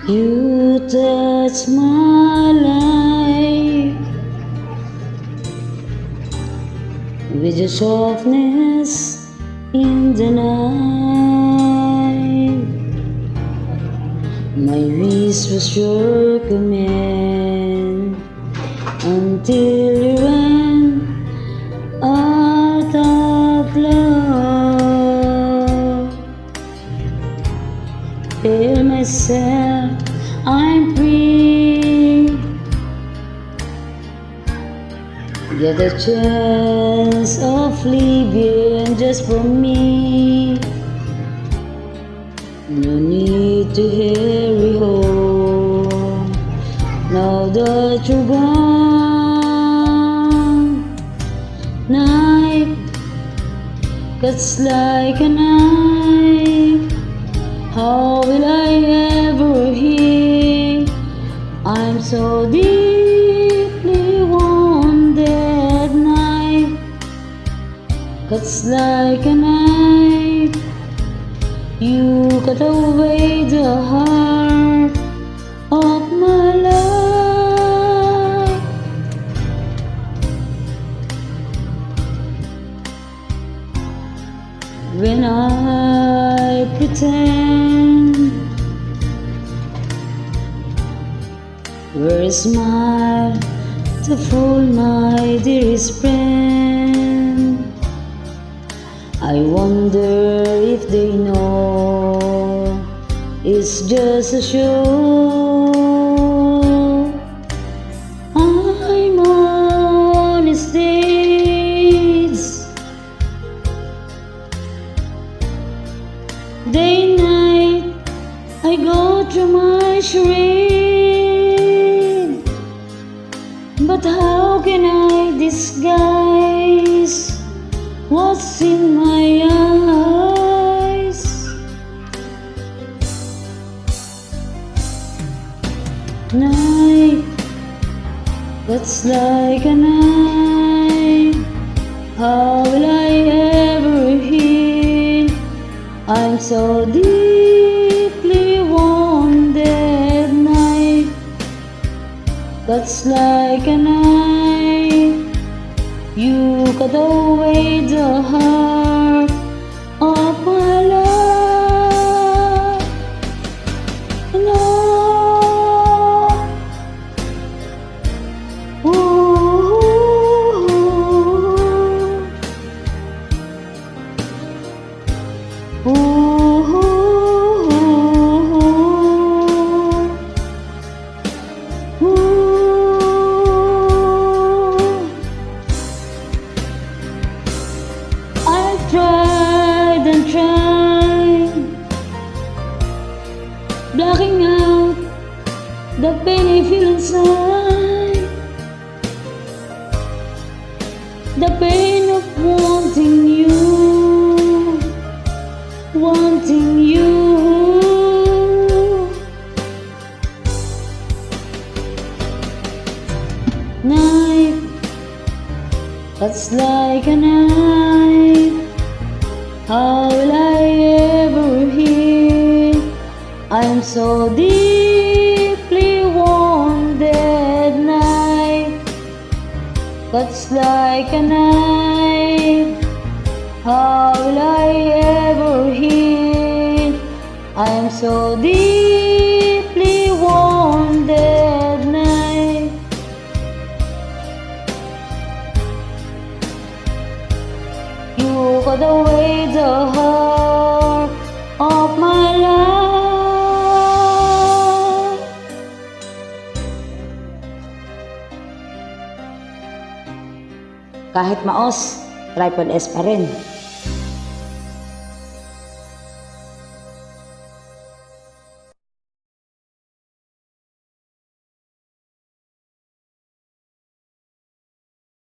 You touch my life with your softness in the night. My wish was your command until you ran out of love. Tell myself I'm free, get a chance of living just for me. No need to hurry home now that you're gone. Night cuts like a knife. How will I ever heal? I'm so deeply wounded. Night cuts like a knife. You cut away the heart of my life. When I pretend wear a smile to fool my dearest friend, I wonder if they know it's just a show. I'm on the stage, day and night I go through my charade. But how can I disguise what's in my eyes? Night cuts like a knife. How will I ever heal? I'm so deeply wounded. Night cuts like a knife. You cut away the heart of my life. No. I've tried and tried, blocking out the pain I feel inside, the pain of wanting you, wanting you. Night cuts like a knife. How will I ever heal? I'm so deeply wounded. Night cuts like a knife. How will I ever heal? I'm so deeply wounded. Night you cut away the heart of my life. Kahit maos, triple S pa rin.